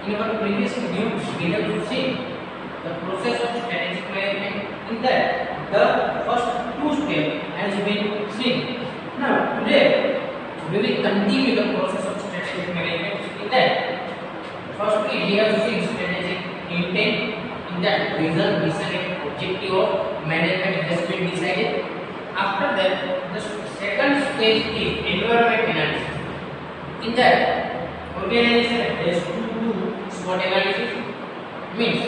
In our previous videos, we have seen the process of strategic management. In that, the first two steps has been seen. Now, today we will continue the process of strategic management. In that, firstly, we have seen strategic intent. In that, vision, mission, and objective of management has been decided. After that, the second stage is environment analysis. In that, organization has to do SWOT analysis. Means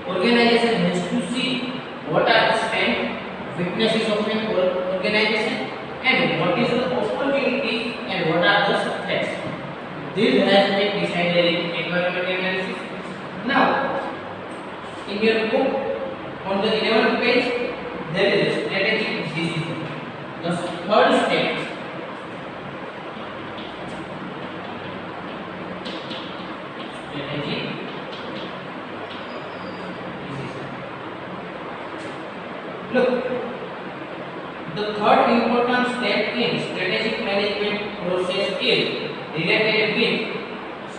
organization has to see what are the strengths, weaknesses of an organization, and what is the opportunities and what are the threats. This has been decided in environment analysis. Now, in your book, on the 11th page, there is a strategic decision. The third step. Strategic decision. Look, the third important step in strategic management process is related with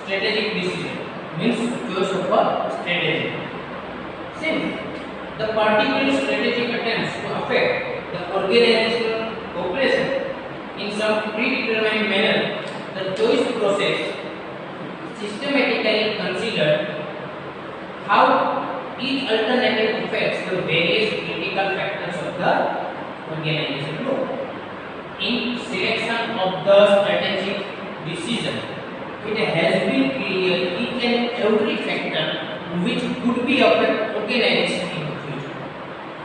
strategic decision. Means choice of a strategy. Since the particular strategy attempts to affect the organizational operation in some predetermined manner, the choice process systematically considered how each alternative affects the various critical factors of the organization group. In selection of the strategic decision, it has been clear each and every factor which could be affect organization in the future.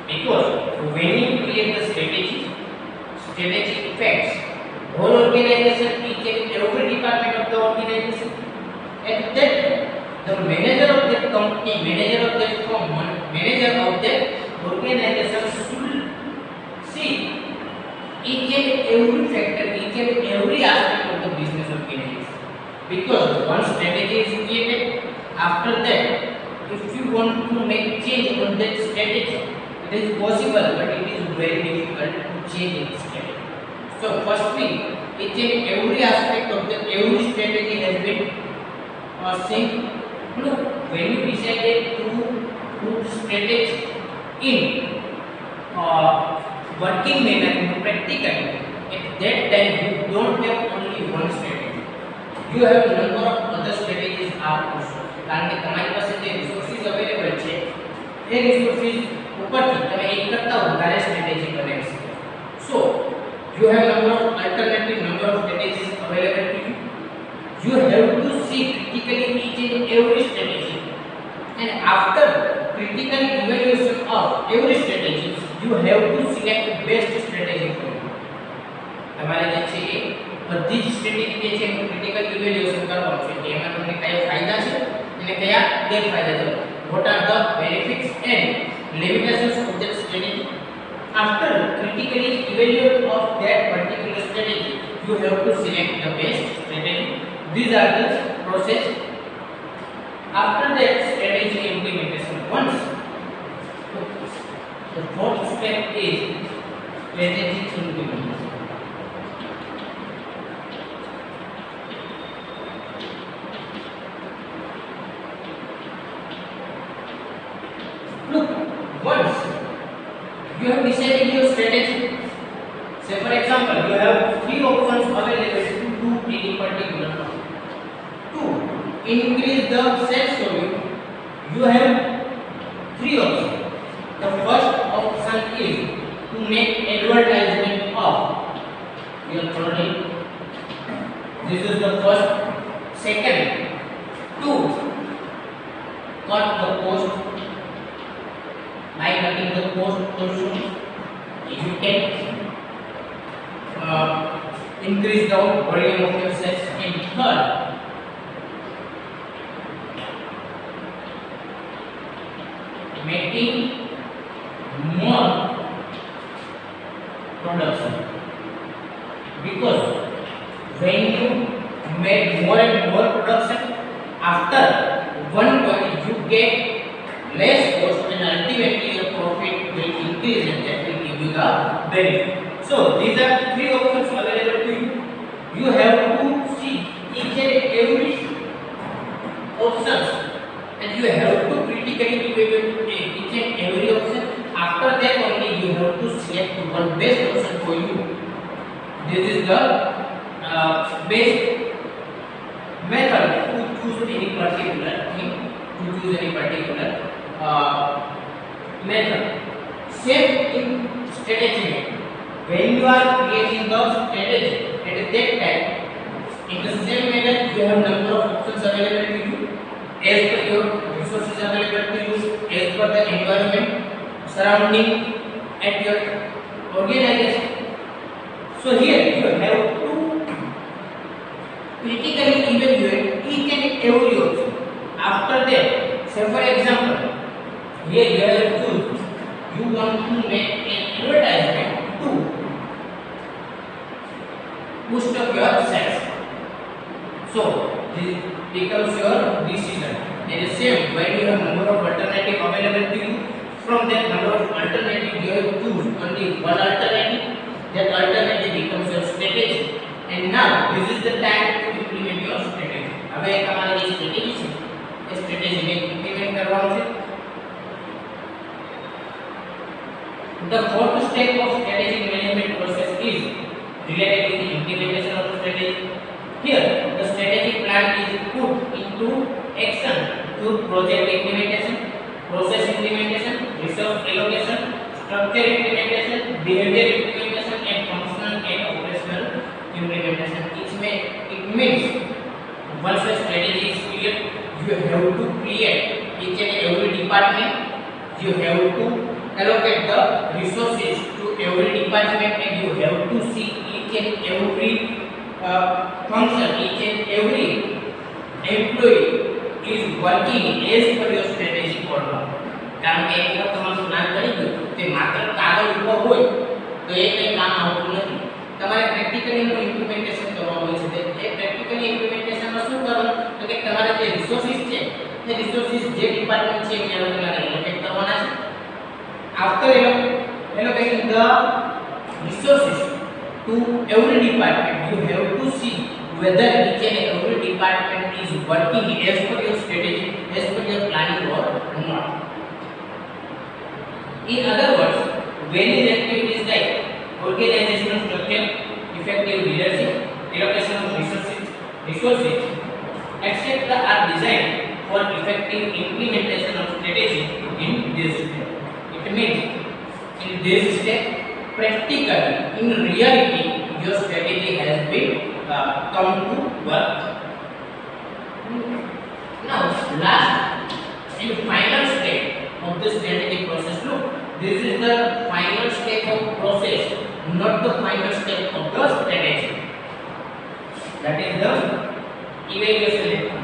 Because when you create the strategic effects, whole organization, each and every department of the organization, at that the manager of that company, manager of that firm, manager of that organization should see each and every factor, each and every aspect of the business organization. Because one strategy is created, after that, if you want to make change on that strategy, it is possible, but it is very difficult to change its strategy. So, firstly, each and every aspect of the every strategy has been seen. Look, when you decided to put strategy in working manner, in practical, at that time you don't have only one strategy. You have number of other strategies are also. કારણ કે તમારી પાસે જે resources available છે એ resources ઉપરથી તમે એક કરતા વધારે સ્ટ્રેટેજી બનાવી શકો. સો you have number of alternative number of strategies available to you. You have to see critically each and every strategy, and after critical evaluation of every strategy, you have to select the best strategy for you. તમારે જે છે એ બધી જ strategy જે છે એનું critical evaluation કરવાનું છે કે એમાં તમને કયા ફાયદા છે અને કયા ગેરફાયદા છે. What are the benefits and limitations of that strategy? After critically evaluate of that particular strategy, you have to select the best strategy. These are the process. After that strategy implementation, once the fourth step is strategic implementation. Look, once you have decided your strategy, say for example, you have three options available to do any particular task. To increase the sales volume, you have three options. The first option is to make advertisement of your product. This is the first. Second, to cut the cost. By cutting the cost also, you can increase the volume of your sales. And third, making more production. Because when you make more and more production, after one point you get less cost, and ultimately your profit will increase, and that will give you the benefit. So these are three options available to you. You have to see each and every of the best method to choose any particular thing, to choose any particular method. Same in strategy. When you are creating the strategy, at that time, in the same manner, you have number of options available to you, as per your resources available to you, as per the environment, surrounding, and your organization. So here you have to critically evaluate each and every option. After that, say for example, here you have to choose. You want to make an advertisement to boost up your sales. So this becomes your decision. And the same, when you have number of alternative available to you, from that number of alternative you have to choose only one alternative. That alternative becomes your strategy. And now this is the time to implement your strategy. હવે તમારી જે strategy છે એ સ્ટ્રેટેજીને implement કરવાનું છે. The fourth step of strategic management process is related to the implementation of the strategy. Here, the strategic plan is put into action through project implementation, process implementation, resource allocation, structure implementation, behavior implementation, and functional and operational implementation. It means once a strategy is clear, you have to create each and every department. You have to allocate the resources to every department, and you have to see each and every function, each and every employee is working as per your strategic program. કારણ કે એક વખત તમારું plan કરી ગયું તે માત્ર કાગળ ઉપર હોય તો એ કંઈ કામ આવતું નથી. તમારે પ્રેક્ટિકલી નું ઇમ્પ્લિમેન્ટેશન કરવાનું હોય છે. તે પ્રેક્ટિકલી ઇમ્પ્લિમેન્ટેશનમાં શું કરવાનું તો કે તમારે જે રિસોર્સિસ છે તે રિસોર્સિસ જે ડિપાર્ટમેન્ટ છે એની અલગ અલગ એલોકેટ કરવાના છે. After allocating the resources to every department, you have to see whether each and every department is working as per your strategy, as per your planning or not. In other words, various activities like organizational structure, effective leadership, allocation of resources, etc. are designed for effective implementation of strategy in this step. It means in this step, practically, in reality, your strategy has been come to work. Now, last and final step of the strategic process. Look, this is the final step of process, not the final step of the strategy. That is the evaluation.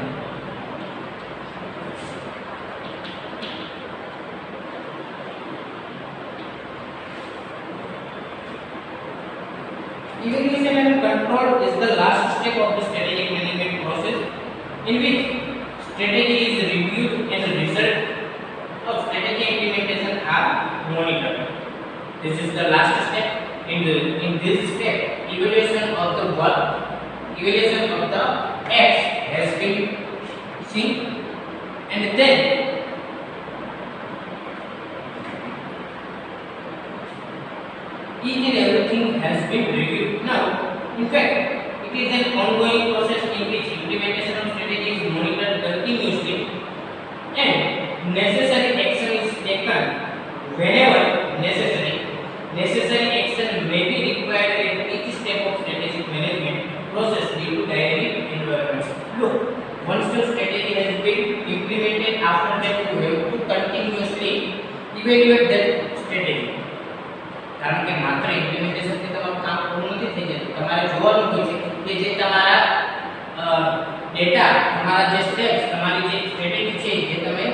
Evaluation and control is the last step of the strategic management process, in which strategy is reviewed and the result of strategy implementation are monitored. This is the last step. In this step, evaluation of the work, evaluation of the acts has been seen, and then each and everything has been reviewed. Now, in fact, it is an ongoing process in which implementation of strategy is monitored continuously, and necessary action is taken whenever necessary. Necessary action may be required at each step of strategic management process due to dynamic environments. Look, once your strategy has been implemented, after that you have to continuously evaluate that strategy. કારણ કે માત્ર implementation થી તમારું કામ પૂરું નથી થઈ જતું. તમારે જોવાનું હોય છે કે જે તમારા ડેટા, તમારા જે સ્ટેપ્સ, તમારી જે સ્ટ્રેટેજી છે જે તમે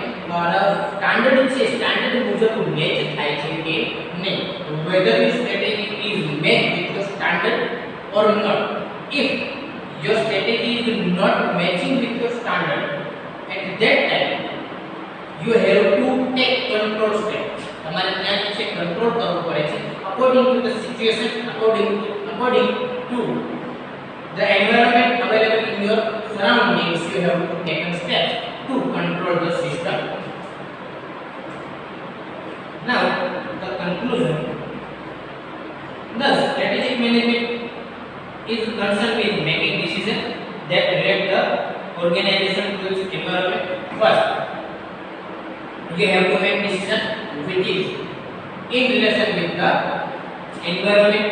સ્ટાન્ડર્ડ છે સ્ટાન્ડર્ડ મુજબ મેચ થાય છે કે નહીં. whether your strategy is matched with your standard or not. If your strategy is not matching with your standard, at that time you have to take control steps. તમારે ત્યાં જે છે કંટ્રોલ કરવું પડે છે according to the situation, according to the environment available in your surroundings. You have to take steps to control the system. Now, the conclusion. Thus, strategic management is concerned with making decisions that relate the organization to its environment. First, you have to make decision which is in relation with the environment,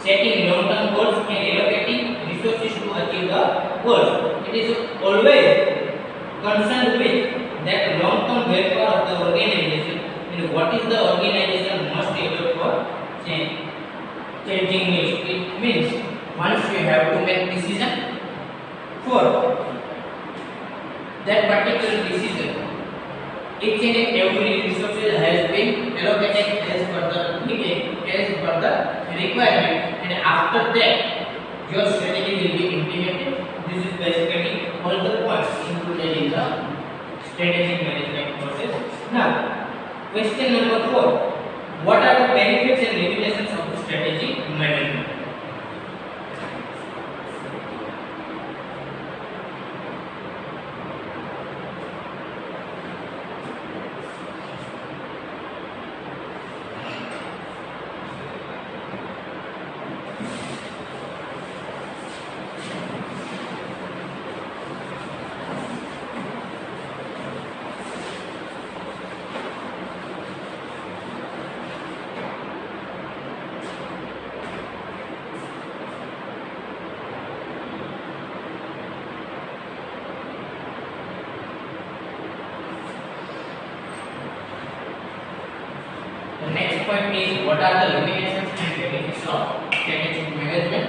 setting long-term goals and allocating resources to achieve the goals. It is always concerned with that long-term welfare of the organization and what is the organization must adopt for changing needs. It means once you have to make decision for that particular decision, each and every resources has been allocated as per the need, as per the requirement, and after that your strategy will be implemented. This is basically all the points included in the strategic management process. Now, question number 4: what are the benefits and limitations of the strategic management? The next point is what are the limitations and benefits of strategic management?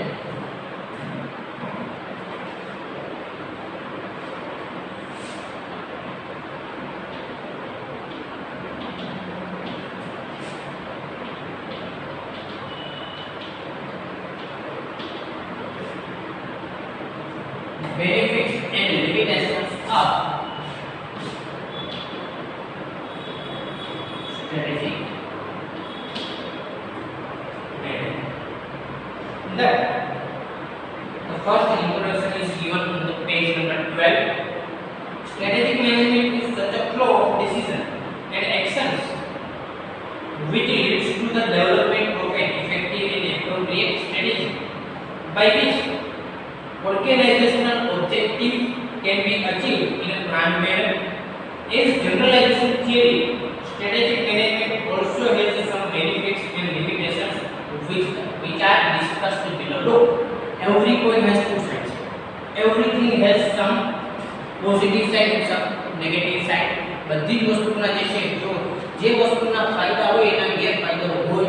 Benefits and limitations of strategic that the first introduction is given on the page number 12. Strategic management is such a flow of decisions and actions which leads to the development of an effective and appropriate strategy by which organizational objectives can be achieved in a planned manner. As generalization theory, strategic management also has some benefits and limitations which are discussed below. Look, every coin has two sides. Everything has some positive side and some negative side. બધી જ વસ્તુના જે છે જો જે વસ્તુના ફાયદા હોય એના ગેરફાયદા હોય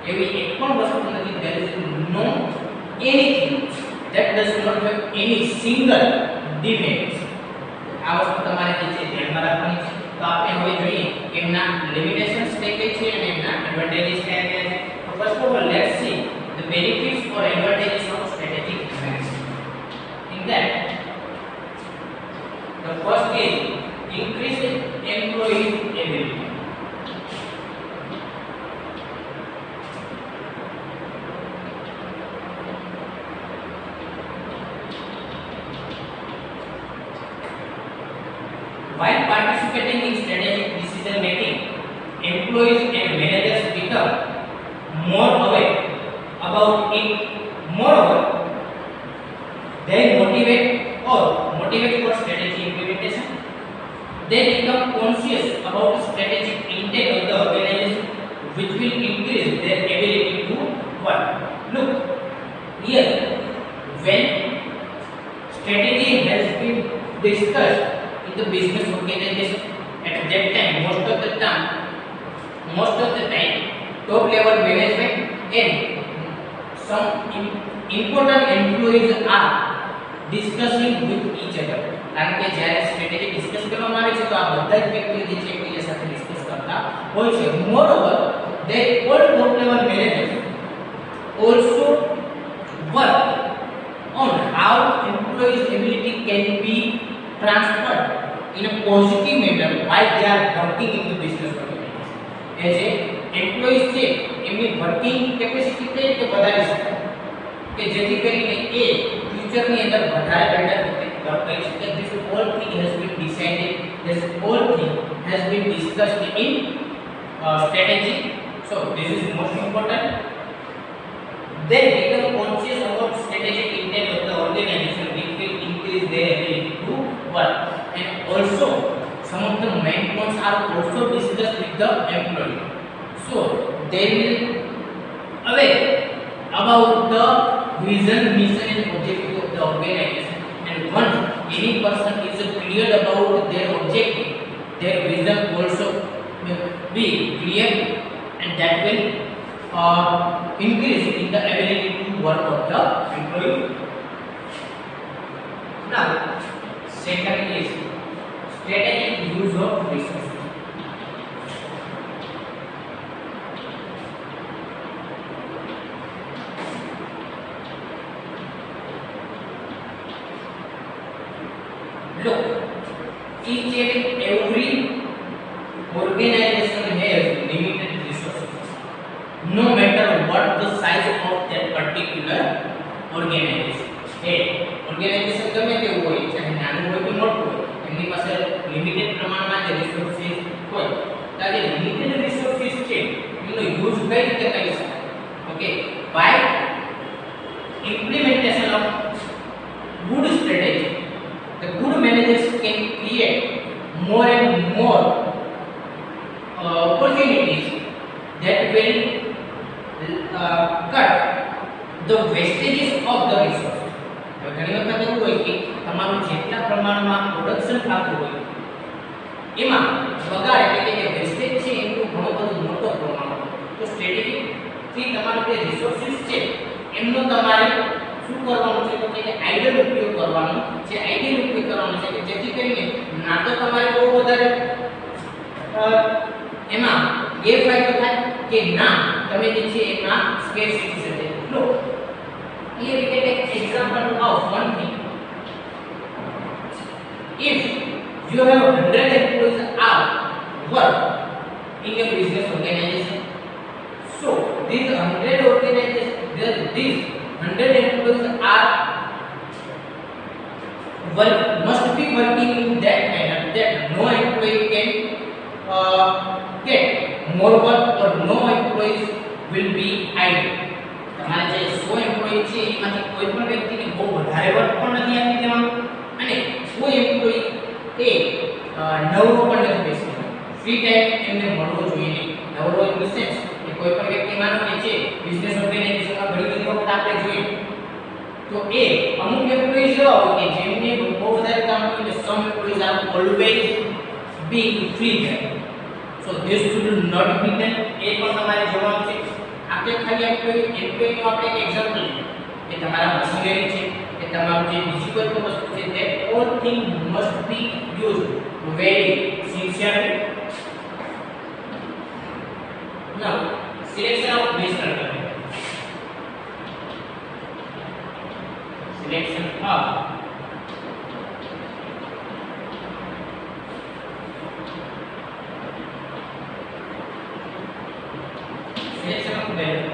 એવી એક પણ વસ્તુ નથી. there is no anything that does not have any single demerits. આ વસ્તુ તમારે જે છે ધ્યાનમાં રાખવાની છે. તો આપણે હવે જોઈએ કે એમના લિમિટેશન્સ કઈ કઈ છે અને એમના એડવાન્ટેજીસ કયા કયા છે. તો first of all let's see the benefits or advantages of strategic management. In that, the first is increased employee ability. While participating in strategic decision making, employees and managers become more aware about it. Moreover, they motivate for strategy implementation. They become conscious about the strategic intent of the organization, which will increase their ability to work. Look, here, when strategy has been discussed in the business organization, at that time, most of the time, top level management and some important employees are discussing with each other. કારણ કે જ્યારે strategy discuss કરવામાં આવે છે તો આ બધા જ વ્યક્તિઓ જે છે એકબીજા સાથે ડિસ્કસ કરતા હોય છે. મોreover, they all top level managers also work on how employees ability can be transferred in a positive manner while they are working in the business organization. as a employees છે એમની વર્કિંગ કેપેસિટી કઈ રીતે વધારી શકાય કે જેથી કરીને એ ફ્યુચરની અંદર વધારે બેટર વર્ક કરી શકે. This all thing has been decided, this all thing has been discussed in strategy. So this is most important. They become conscious support strategic intent of the organization, which will increase their ability to work. And also, some of the main points are also discussed with the employee. So they will aware about the vision, mission, and objective of the organization. And once any person is clear about their objective, their vision also will be clear, and that will increase in the ability to work of the employee. Now, second is strategic use of resources. Look, each and every organization has limited resources, no matter what the size of that particular organization. Organization ગમે તે હોય, ચાહે નાનું હોય કે મોટું હોય, એમની પાસે લિમિટેડ પ્રમાણમાં જે રિસોર્સિસ હોય, તો આ જે લિમિટેડ રિસોર્સિસ છે એનો યુઝ કઈ રીતે કરી શકાય? Okay, by implementation of good strategy, the good managers can create more and more opportunities that will cut the wastages of the resources. ઘણી વખત એવું હોય કે તમારું જેટલા પ્રમાણમાં પ્રોડક્શન થતું હોય એમાં બગાડ એટલે કે જે વેસ્ટેજ છે એનું ઘણો બધો મોટો પ્રમાણ હોય, તો સ્ટ્રેટેજીથી તમારું જે રિસોર્સિસ છે એમનો તમારે શું કરવાનું છે? તો કે આઈડિયલ ઉપયોગ કરવાનો છે. આઈડિયલ ઉપયોગ કરવાનો છે કે જેથી કરીને ના તો તમારે બહુ વધારે એમાં ગેરફાયદો થાય કે ના તમે જે છે એમાં સ્કેર્સિટી સાથે. લો, here we can take example of one thing. If you have 100 employees are work in your business organization, so these 100 employees are must be working in that manner that no employee can get more work or no employees will be idle. તમારે જે 100 employee છે એમાંથી કોઈ પણ વ્યક્તિને બહુ વધારે work પણ નથી આપી દેવાનું અને કોઈ એમ્પ્લોયી એ નવરો પણ નથી બેસવાનો. ફ્રી ટાઈમ એમને મળવો જોઈએ નહીં. નવરો ઇન ધ સેન્સ કે કોઈ પણ વ્યક્તિ માનો કે છે બિઝનેસ ઓર્ગેનાઇઝેશનમાં ઘણી બધી વખત આપણે જોઈએ તો એ અમુક એમ્પ્લોયીઝ એવા હોય કે જેમને બહુ વધારે કામ હોય એટલે some employees are always being free time. So this should not be done. એ પણ તમારે જોવાનું છે. આપણે ખાલી એમ્પ્લોયીનું આપણે એક એક્ઝામ્પલ લઈએ કે તમારા મશીનરી છે કે તમારું જે બીજી કોઈ પણ વસ્તુ છે that all thing must be used very sincerely. Now, selection of best alternative. Selection of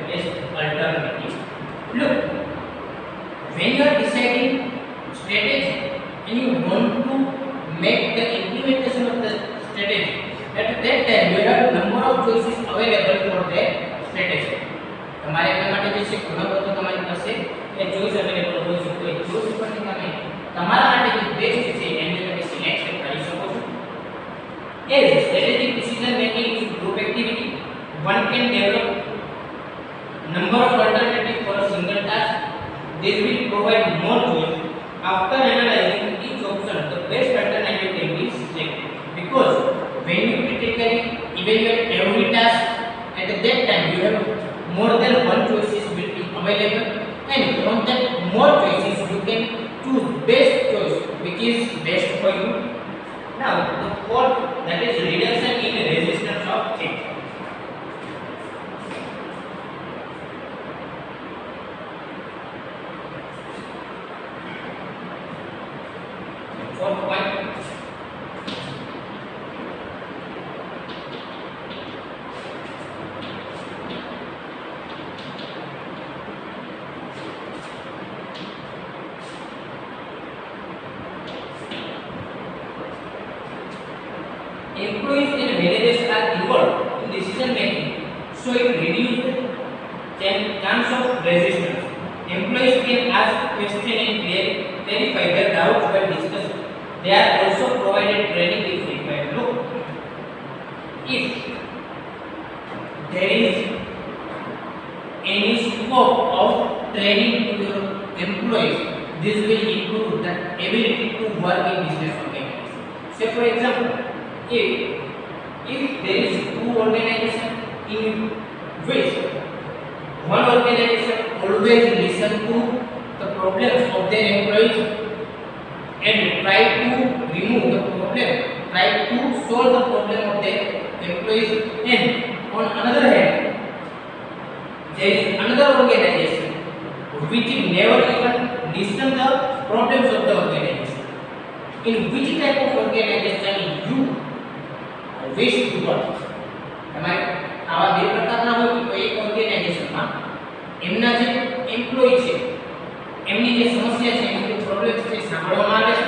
best alternative. Look, when you are deciding strategy and you want to make the implementation of the strategy, at that time you have number of choices available for that strategy. તમારે એના માટે જે છે ઘણો બધો તમારી પાસે એ choice available હોય છે. તો એ ચોઈસ પરથી તમે તમારા માટે જે બેસ્ટ છે એને તમે સિલેક્ટ કરી શકો છો. As strategic decision making is group activity, one can develop number of alternatives for a single task. This will provide more choice. After analyzing each option, the best alternative can be selected. Because when you critically evaluate every task, at that time you have more than one choices will be available, and from that more choices you can choose best choice which is best for you. Now the fourth, that is reduction in resistance of change. Fourth point, employees and managers are involved in decision making, so it reduces the chance of resistance. Employees can ask questions and clarify their doubts while discussing. They are also provided training if required. Look, if there is any scope of training to your employees, this will improve the ability to work in business organization. Say for example, if there is two organization in which one organization always listen to the problems of their employees and try to remove the problem, try to solve the problem of their employees, and on another hand there is another organization which never even listen the problems of the organization. In which type of organization you wish to work? તમારે આવા બે પ્રકારના હોય કે એક ઓર્ગેનાઇઝેશનમાં એમના જે employee છે એમની જે સમસ્યા છે એમની પ્રોબ્લેમ્સ છે સાંભળવામાં આવે છે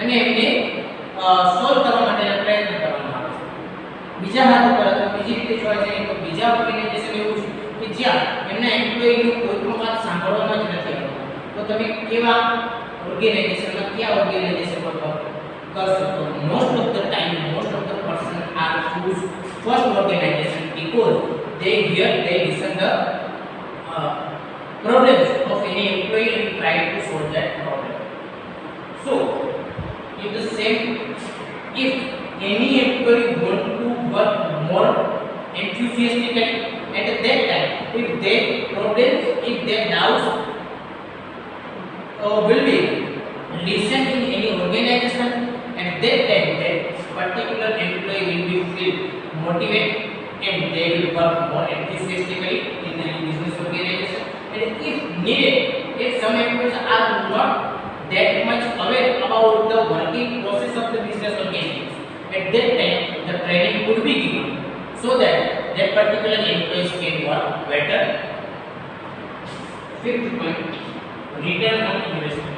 અને એમને સોલ્વ કરવા માટેના પ્રયત્ન કરવામાં આવે છે. બીજા હાથ ઉપર અથવા બીજી રીતે જોવા જઈએ તો બીજા ઓર્ગેનાઇઝેશન એવું છે કે જ્યાં એમના એમ્પ્લોયીનું કોઈ પણ વાત સાંભળવામાં જ નથી આવતું. તો તમે કેવા ઓર્ગેનાઇઝેશનમાં કયા ઓર્ગેનાઇઝેશનમાં વર્ક કરશો? તો most of the time most of the person are choose first organization because they listen the problems of any employee and try to solve that problem. So if any employee want to work more enthusiastically at that time, if their problems, if their doubts will be listened in any organization, at that time that particular employee will be feel motivated and they will work more enthusiastically in the business organization. And if needed, if some employees are not that much aware about the working process of the business organization, at that time the training could be given so that that particular employees can work better. Fifth point, return on investment.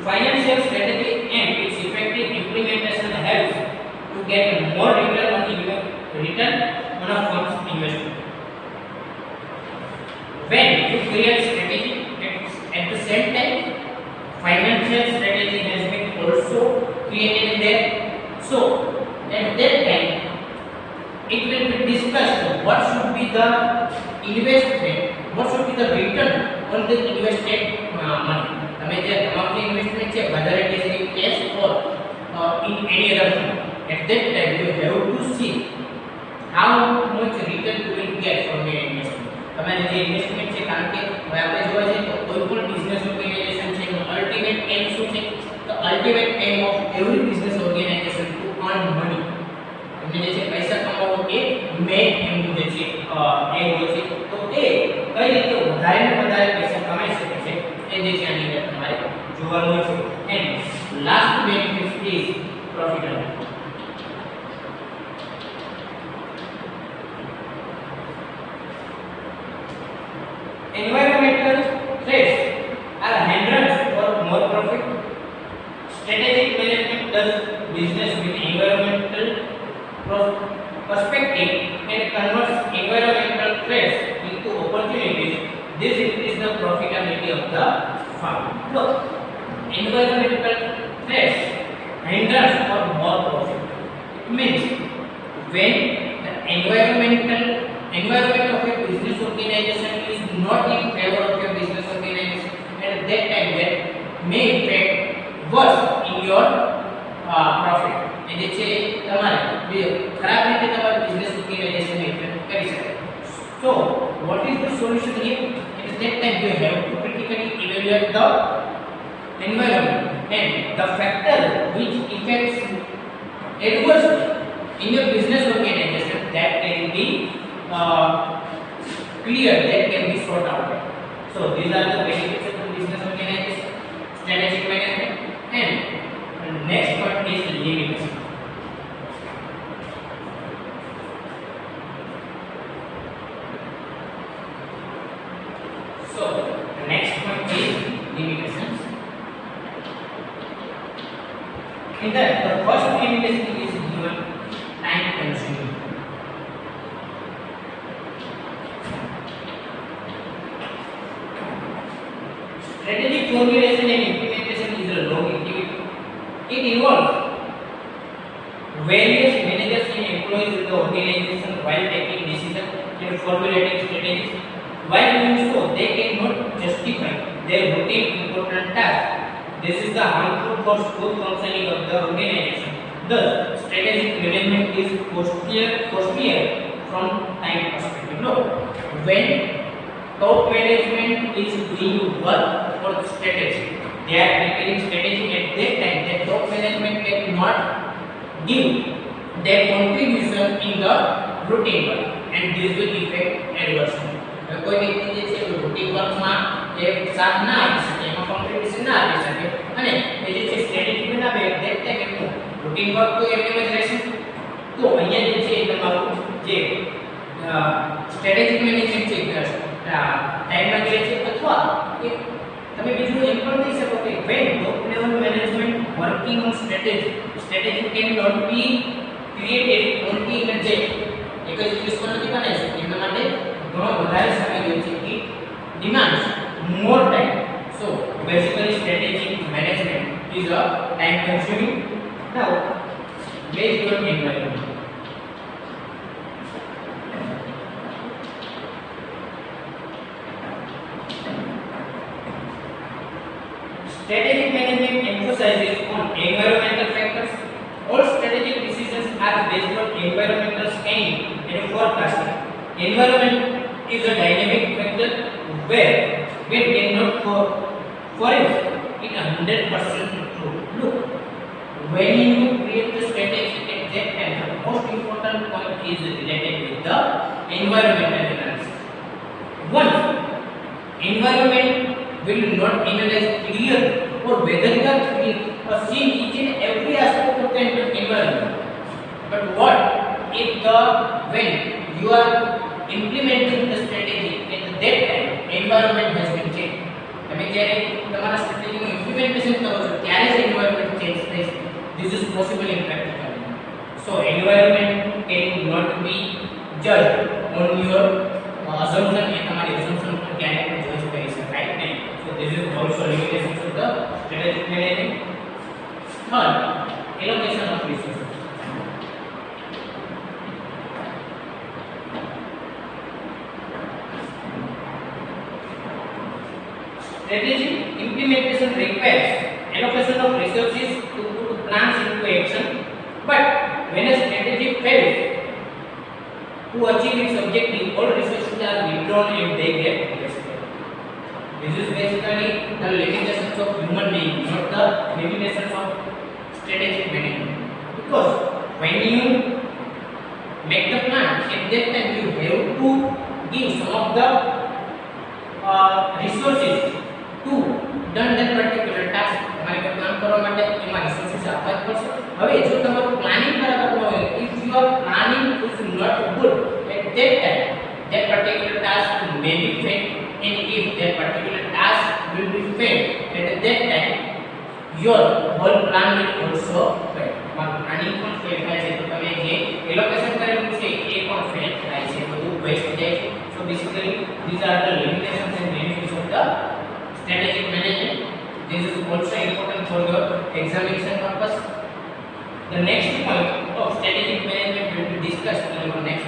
Financial strategy and its effective implementation helps to get more return on a firm's investment. When you create strategy at the same time, financial strategy has been also created there. So at that time, it will be discussed what should be the investment, what should be the return on the invested money. તમે જે તમારી investment છે whether it is in cash or in any other form, at that time you have to see how much return you will get from your investment. તમારે જે investment છે કારણ કે હવે આપણે જોવા જઈએ તો કોઈ પણ બિઝનેસ ઓર્ગેનાઇઝેશન છે એનો અલ્ટિમેટ એમ શું છે? તો ultimate aim of every business organization to earn money. એમને જે છે પૈસા કમાવવો એ મેઇન એમનું જે છે એમ હોય છે. તો એ કઈ રીતે વધારે ને વધારે પૈસા કમાઈ શકે છે એ જે છે આની અંદર તમારે જોવાનું હોય છે. And last benefit is profitability. Environmental threats are a hindrance for more profit. Strategic management does business with environmental perspective and converts environmental threats into opportunities. This increases the profitability of the firm. Look, environmental threats hindrance for more profit. It means when the environment of a business organization is not in favor of your business organization, and at that time that may impact worse in your profit. And જે છે તમારે ખરાબ રીતે તમારા business organisation ને effect કરી શકે. So what is the solution here? At that time you have to critically evaluate the environment and the factor which affects adversely in your business organization that can be clear, that can be sorted out. So these are the benefits of the business organization, strategic management, and next one is limits. So the next point is limitations. In that, the first limitation is given time consuming. Strategic formulation and implementation is a long activity. It involves various managers and employees in the organization while taking decisions and formulating strategies. While doing so, they cannot justify their routine important tasks. This is the harmful for smooth functioning of the organization. Thus, strategic management is costlier from time perspective. No, when top management is doing work for strategy, they are preparing strategy at that time. That top management cannot give their contribution in the routine work, and this will affect adversely. કોઈ વ્યક્તિ જે છે routine વર્કમાં એ સાથ ના આપી શકે, એમાં contribution ના આપી શકે અને એ જે છે સ્ટ્રેટેજી બનાવે that time એનું રૂટીન વર્ક તો એમને જ રહેશે. તો અહીંયા જે છે તમારું જે સ્ટ્રેટેજિક મેનેજમેન્ટ છે ટાઈમમાં જે છે અથવા કે તમે બીજું એમ પણ કહી શકો કે when top level management working on strategy cannot be created only in a day. એક જ દિવસમાં નથી બનાવી શકતી, એના માટે ઘણો વધારે સમય જોઈએ છે. it demands more time. So basically strategic management is a time consuming. Now based on environment, strategic management emphasizes on environmental factors. All strategic decisions are based on environmental scanning and forecasting. Environment is a dynamic factor where we cannot foresee it 100% true. Look, when you create the strategy at that time, the most important point is related with the environmental analysis. One, environment will not analyze clearly or whether you are seeing each and every aspect of the environment. But what if when you are implementing the strategy at that time environment has been changed? તમે જ્યારે તમારા સ્ટ્રેટેજીનું implementation કરો છો ત્યારે જ environment change થઈ છે. This is possible in practical. So environment cannot be judged on your assumption, એ તમારી assumption પર ક્યારે પણ જજ કરી શકાય નહીં. So this is also limitations of the strategic management. Third, allocation of resources. Strategic implementation requires allocation of resources to put plans into action. But when a strategy fails to achieve its objective, all resources are withdrawn and they get wasted. This is basically the limitations of human being, not the limitations of strategic management. Because when you make the plan, at that time you have to give some of the resources to done that particular task. તમારે કોઈ કામ કરવા માટે એમાં resources આપવા જ પડશે. હવે જો તમારું પ્લાનિંગ બરાબર ન હોય, if your planning is not good at that time, that particular task may be failed, and if that particular task will be failed at that time, your whole plan will also fail. તમારું planning પણ fail થાય છે, તો તમે જે allocation કરેલું છે એ પણ ફેલ થાય છે, બધું વેસ્ટ જાય છે. So basically these are the limitations and benefits of the strategic management. This is also important for your examination purpose. The next point of strategic management will be discussed in our next